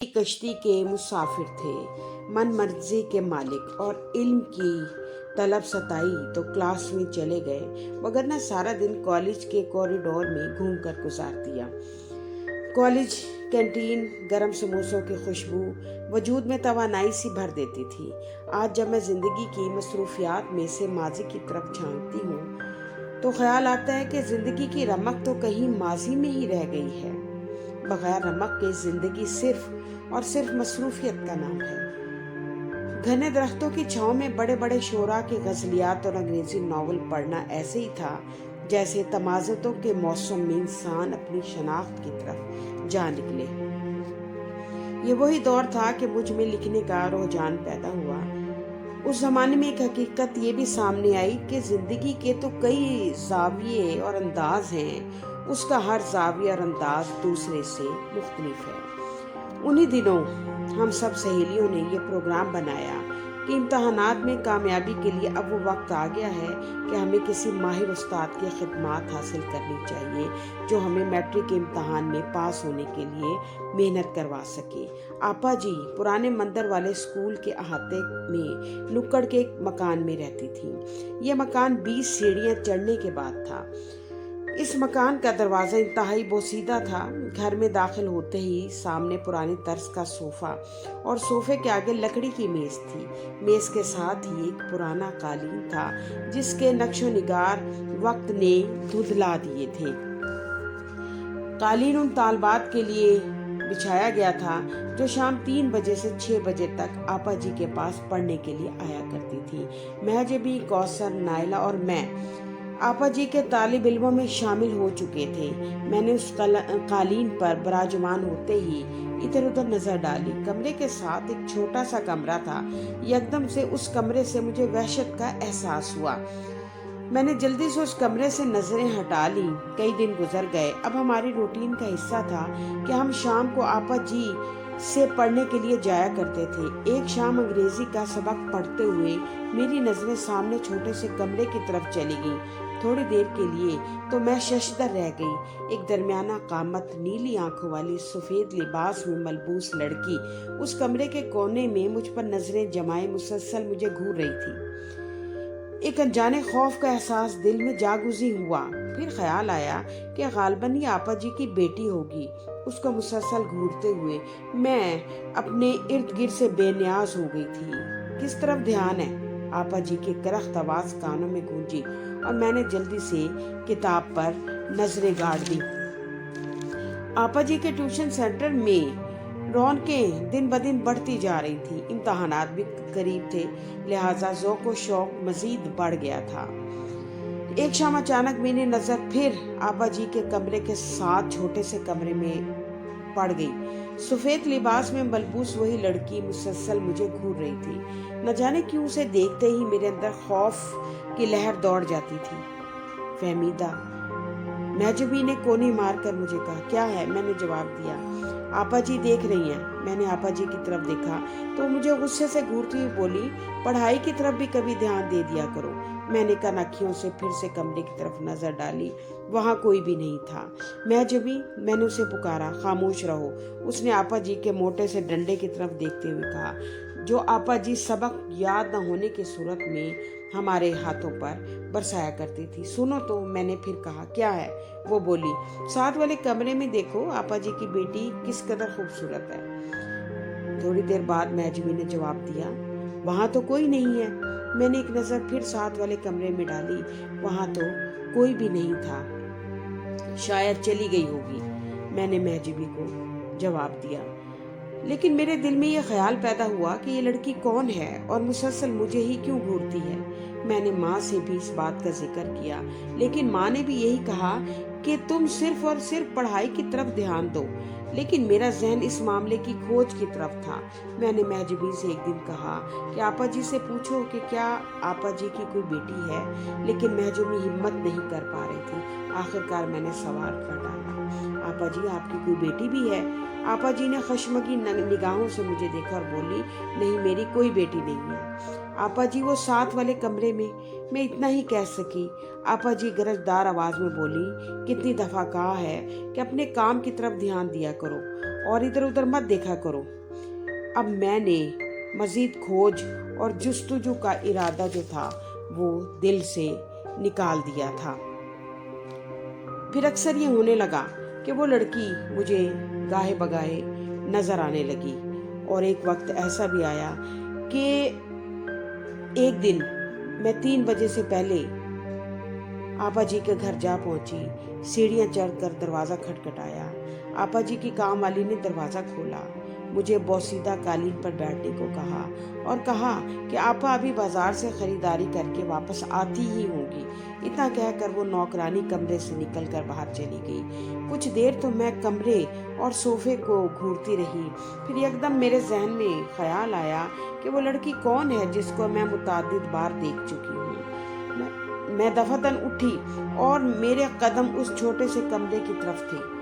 کشتی کے مسافر تھے، من مرضی کے مالک، اور علم کی طلب ستائی تو کلاس میں چلے گئے، وگرنہ سارا دن کالج کے کوریڈور میں گھوم کر گزار دیا۔ کالج کینٹین گرم سموسوں کی خوشبو وجود میں توانائی سی بھر دیتی تھی۔ آج جب میں زندگی کی مصروفیات میں سے ماضی کی طرف جھانکتی ہوں تو خیال آتا ہے کہ زندگی کی رمق تو کہیں ماضی میں ہی رہ گئی ہے۔ بغیر رمق کے زندگی صرف اور صرف مصروفیت کا نام ہے۔ گھنے درختوں کی چھاؤں میں بڑے بڑے شعراء کے غزلیات اور انگریزی ناول پڑھنا ایسے ہی تھا جیسے تمازتوں کے موسم میں انسان اپنی شناخت کی طرف جا نکلے۔ یہ وہی دور تھا کہ مجھ میں لکھنے کا رجحان پیدا ہوا۔ اس زمانے میں ایک حقیقت یہ بھی سامنے آئی کہ زندگی کے تو کئی زاویے اور انداز ہیں، اس کا ہر زاویہ اور انداز دوسرے سے مختلف ہے۔ انہی دنوں ہم سب سہیلیوں نے یہ پروگرام بنایا کہ امتحانات میں کامیابی کے لیے اب وہ وقت آ گیا ہے کہ ہمیں کسی ماہر استاد کی خدمات حاصل کرنی چاہیے جو ہمیں میٹرک کے امتحان میں پاس ہونے کے لیے محنت کروا سکے۔ آپا جی پرانے مندر والے اسکول کے احاطے میں نکڑ کے ایک مکان میں رہتی تھی۔ یہ مکان 20 سیڑھیاں چڑھنے کے بعد تھا۔ اس مکان کا دروازہ انتہائی بوسیدہ تھا۔ گھر میں داخل ہوتے ہی سامنے پرانی طرز کا صوفہ اور صوفے کے آگے لکڑی کی میز تھی۔ میز کے ساتھ ہی ایک پرانا قالین تھا جس کے نقش و نگار وقت نے دھندلا دیے تھے۔ قالین ان طالبات کے لیے بچھایا گیا تھا جو شام 3 بجے سے 6 بجے تک آپا جی کے پاس پڑھنے کے لیے آیا کرتی تھی۔ مہجبی، کوثر، نائلہ اور میں آپا جی کے طالب علموں میں شامل ہو چکے تھے۔ میں نے اس قالین پر براجمان ہوتے ہی ادھر ادھر نظر ڈالی۔ کمرے کے ساتھ ایک چھوٹا سا کمرہ تھا۔ یکدم سے اس کمرے سے مجھے وحشت کا احساس ہوا۔ میں نے جلدی سے اس کمرے سے نظریں ہٹا لی۔ کئی دن گزر گئے۔ اب ہماری روٹین کا حصہ تھا کہ ہم شام کو آپا جی سے پڑھنے کے لیے جایا کرتے تھے۔ ایک شام انگریزی کا سبق پڑھتے ہوئے میری نظریں سامنے چھوٹے سے کمرے کی طرف چلی گئیں۔ تھوڑی دیر کے لیے تو میں ششدر رہ گئی۔ ایک درمیانہ قامت، نیلی آنکھوں والی، سفید لباس میں ملبوس لڑکی اس کمرے کے کونے میں مجھ پر نظریں جمائے مسلسل مجھے گھور رہی تھی۔ ایک انجانے خوف کا احساس دل میں جاگزیں ہوا۔ پھر خیال آیا کہ غالباً یہ آپا جی کی بیٹی ہوگی۔ اس کو مسلسل گھورتے ہوئے میں اپنے ارد گرد سے بے نیاز ہو گئی تھی۔ کس طرف دھیان ہے؟ آپا جی کی کرخت آواز کانوں میں گونجی اور میں نے جلدی سے کتاب پر نظریں گاڑ دی۔ آپا جی کے ٹیوشن سینٹر میں رونقیں دن بدن بڑھتی جا رہی تھی۔ امتحانات بھی قریب تھے، لہٰذا ذوق و شوق مزید بڑھ گیا تھا۔ ایک شام اچانک میری نظر پھر آپا جی کے کمرے کے ساتھ چھوٹے سے کمرے میں پڑ گئی۔ سفید لباس میں ملبوس وہی لڑکی مسلسل مجھے گھور رہی تھی۔ نہ جانے کیوں اسے دیکھتے ہی میرے اندر خوف کی لہر دوڑ جاتی تھی۔ فہمیدہ؟ مہجبی نے کونی مار کر مجھے کہا۔ کیا ہے؟ میں نے جواب دیا۔ آپا جی دیکھ رہی ہیں۔ میں نے آپا جی کی طرف دیکھا تو مجھے غصے سے گھورتی ہوئی بولی، پڑھائی کی طرف بھی کبھی دھیان دے دیا کرو۔ میں نے کن اکھیوں سے پھر سے کمرے کی طرف نظر ڈالی۔ وہاں کوئی بھی نہیں تھا۔ مہجبی، میں نے اسے پکارا۔ خاموش رہو، اس نے آپا جی کے موٹے سے ڈنڈے کی طرف دیکھتے ہوئے کہا، جو آپا جی سبق یاد نہ ہونے کی صورت میں ہمارے ہاتھوں پر برسایا کرتی تھی۔ سنو تو، میں نے پھر کہا۔ کیا ہے؟ وہ بولی، ساتھ والے کمرے میں دیکھو، آپا جی کی بیٹی کس قدر خوبصورت ہے۔ تھوڑی دیر بعد مہجبی نے جواب دیا، وہاں تو کوئی نہیں ہے۔ میں نے ایک نظر پھر ساتھ والے کمرے میں ڈالی۔ وہاں تو کوئی بھی نہیں تھا۔ شاید چلی گئی ہوگی، میں نے مہجبی کو جواب دیا۔ لیکن میرے دل میں یہ خیال پیدا ہوا کہ یہ لڑکی کون ہے اور مسلسل مجھے ہی کیوں گھورتی ہے۔ میں نے ماں سے بھی اس بات کا ذکر کیا، لیکن ماں نے بھی یہی کہا کہ تم صرف اور صرف پڑھائی کی طرف دھیان دو۔ لیکن میرا ذہن اس معاملے کی کھوج کی طرف تھا۔ میں نے مہجبی سے ایک دن کہا کہ آپا جی سے پوچھو کہ کیا آپا جی کی کوئی بیٹی ہے، لیکن مہجبی ہمت نہیں کر پا رہی تھی۔ آخرکار میں نے سوال کر ڈالا، آپا جی آپ کی کوئی بیٹی بھی ہے؟ آپا جی نے خشمگی نگاہوں سے مجھے دیکھا اور بولی، نہیں، میری کوئی بیٹی نہیں ہے۔ آپا جی وہ ساتھ والے کمرے میں اتنا ہی کہہ سکی۔ آپا جی گرجدار آواز میں بولی، کتنی دفعہ کہا ہے کہ اپنے کام کی طرف دھیان دیا کرو، और इधर उधर मत देखा करो। अब मैंने मजीद खोज और जुस्तजू का इरादा जो था वो दिल से निकाल दिया था। फिर अक्सर ये होने लगा कि वो लड़की मुझे गाहे बगाहे नजर आने लगी, और एक वक्त ऐसा भी आया कि एक दिन मैं 3 बजे से पहले आपा जी के घर जा पहुंची। सीढ़ियां चढ़कर दरवाज़ा खटखटाया। आपा जी की काम वाली ने दरवाज़ा खोला, मुझे बोसीदा कालीन पर बैठने को कहा और कहा कि आपा अभी बाजार से खरीदारी करके वापस आती ही होंगी। इतना कहकर वो नौकरानी कमरे से निकलकर बाहर चली गई। कुछ देर तो मैं कमरे और सोफे को घूरती रही। फिर एकदम मेरे जहन में ख्याल आया कि वो लड़की कौन है जिसको मैं मुतादिद बार देख चुकी हूँ। मैं दफातन उठी और मेरे कदम उस छोटे से कमरे की तरफ थे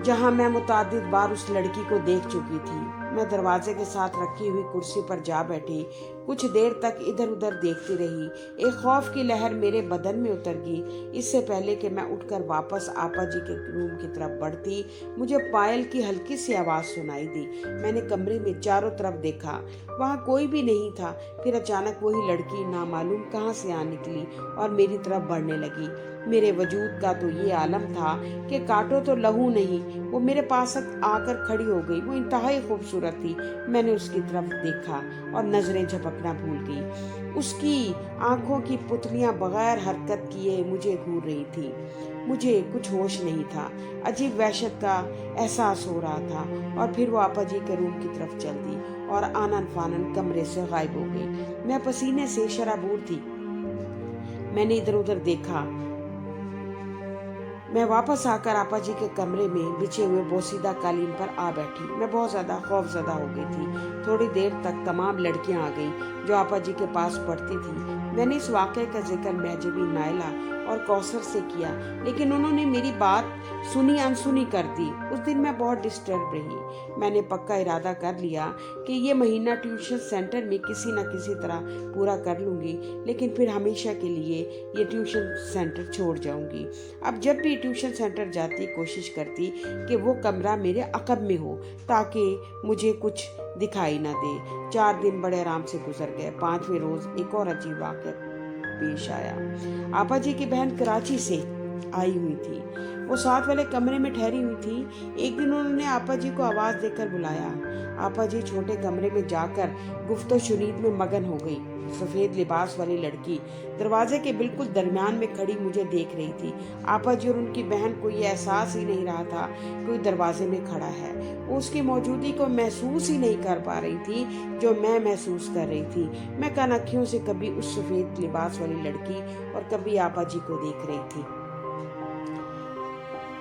जहां मैं मुतादिद बार उस लड़की को देख चुकी थी। मैं दरवाजे के साथ रखी हुई कुर्सी पर जा बैठी। कुछ देर तक इधर उधर देखती रही। एक खौफ की लहर मेरे बदन में उतर गई। इससे पहले कि मैं उठकर वापस आपा जी के रूम की तरफ बढ़ती, मुझे पायल की हल्की सी आवाज़ सुनाई दी। मैंने कमरे में चारों तरफ देखा, वहाँ कोई भी नहीं था। फिर अचानक वही लड़की नामालूम कहाँ से आ निकली और मेरी तरफ बढ़ने लगी। मेरे वजूद का तो ये आलम था कि काटो तो लहू नहीं, वो मेरे पास आकर खड़ी हो गई। वो इंतहाई खूबसूरत थी। मैंने उसकी तरफ देखा और नजरें झपकना भूल गई। उसकी आंखों की पुतलियां बगैर हरकत किए मुझे घूर रही थी। मुझे कुछ होश नहीं था। अजीब वहशत का एहसास हो रहा था। और फिर वो आपा जी के रूम की तरफ चल दी और आनन फानन कमरे से गायब हो गई। मैं पसीने से शराबूर थी। मैंने इधर उधर देखा। मैं वापस आकर आपा जी के कमरे में बिछे हुए बोसीदा कालीन पर आ बैठी। मैं बहुत ज़्यादा खौफजदा हो गई थी। थोड़ी देर तक तमाम लड़कियां आ गईं जो आपा जी के पास पढ़ती थी। मैंने इस वाक़े का जिक्र महजबी, नायला और कौसर से किया, लेकिन उन्होंने मेरी बात सुनी अनसुनी कर दी। उस दिन मैं बहुत डिस्टर्ब रही। मैंने पक्का इरादा कर लिया कि ये महीना ट्यूशन सेंटर में किसी न किसी तरह पूरा कर लूँगी, लेकिन फिर हमेशा के लिए ये ट्यूशन सेंटर छोड़ जाऊँगी। अब जब भी ट्यूशन सेंटर जाती कोशिश करती कि वो कमरा मेरे अक़ब में हो ताकि मुझे कुछ दिखाई ना दे। 4 दिन बड़े आराम से गुजर गए। 5वें रोज़ एक और अजीब वाक़या पेश आया। आपा जी की बहन कराची से आई हुई थी। वो साथ वाले कमरे में ठहरी हुई थी। एक दिन उन्होंने आपा जी को आवाज़ देकर बुलाया। आपा जी छोटे कमरे में जाकर गुफ्तो शुनीद में मगन हो गई। सफ़ेद लिबास वाली लड़की दरवाजे के बिल्कुल दरमियान में खड़ी मुझे देख रही थी। आपा जी और उनकी बहन को ये एहसास ही नहीं रहा था कोई दरवाजे में खड़ा है। वो उसकी मौजूदगी को महसूस ही नहीं कर पा रही थी जो मैं महसूस कर रही थी। मैं कनखियों से कभी उस सफ़ेद लिबास वाली लड़की और कभी आपा जी को देख रही थी।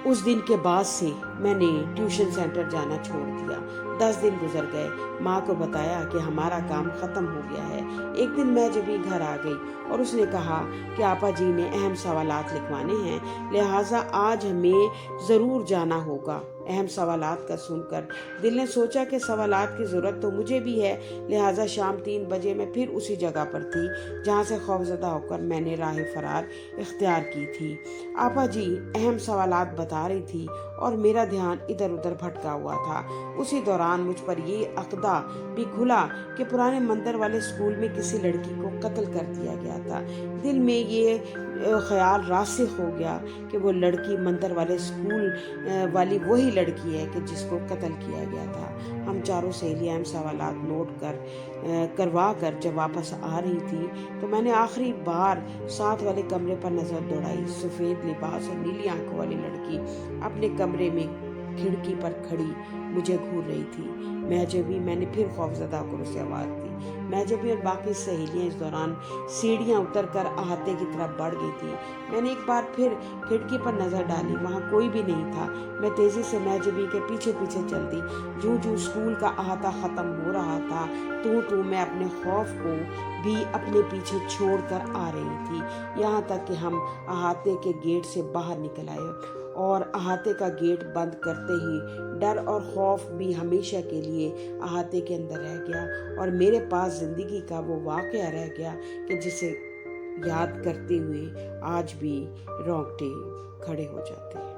उस दिन के बाद से मैंने ट्यूशन सेंटर जाना छोड़ दिया। 10 दिन गुजर गए। माँ को बताया कि हमारा काम ख़त्म हो गया है। एक दिन मैं जब भी घर आ गई और उसने कहा कि आपा जी ने अहम सवालात लिखवाने हैं, लिहाजा आज हमें ज़रूर जाना होगा। अहम सवालात का सुनकर दिल ने सोचा कि सवालात की ज़रूरत तो मुझे भी है, लिहाजा शाम 3 बजे मैं फिर उसी जगह पर थी जहाँ से खौफजदा होकर मैंने राह फरार इख्तियार की थी। आपा जी अहम सवालात बता रही थी और मेरा ध्यान इधर उधर भटका हुआ था। उसी दौरान मुझ पर ये अक़दा भी खुला कि पुराने मंदिर वाले स्कूल में किसी लड़की को कत्ल कर दिया गया था। दिल में ये ख्याल रासिख हो गया कि वो लड़की मंदिर वाले स्कूल वाली वही लड़की है कि जिसको कत्ल किया गया था। हम चारों सहेलियां अहम सवालात नोट करवा कर जब वापस आ रही थी तो मैंने आखिरी बार साथ वाले कमरे पर नज़र दौड़ाई। सफ़ेद लिबास और नीली आंखों वाली लड़की अपने कमरे में खिड़की पर खड़ी मुझे घूर रही थी। मैंने फिर खौफजदा होकर उसे आवाज़ दी। मैजबी और बाकी सहेलियां इस दौरान सीढ़ियां उतरकर अहाते की तरफ बढ़ गई थी। मैंने एक बार फिर खिड़की पर नज़र डाली, वहाँ कोई भी नहीं था। मैं तेज़ी से मैजबी के पीछे पीछे चल दी। जूं जूं स्कूल का अहाता ख़त्म हो रहा था तू मैं अपने खौफ को भी अपने पीछे छोड़ कर आ रही थी, यहाँ तक कि हम अहाते के गेट से बाहर निकल आए और अहाते का गेट बंद करते ही डर और खौफ भी हमेशा के लिए अहाते के अंदर रह गया और मेरे पास ज़िंदगी का वो वाक़या रह गया कि जिसे याद करते हुए आज भी रोंगटे खड़े हो जाते हैं।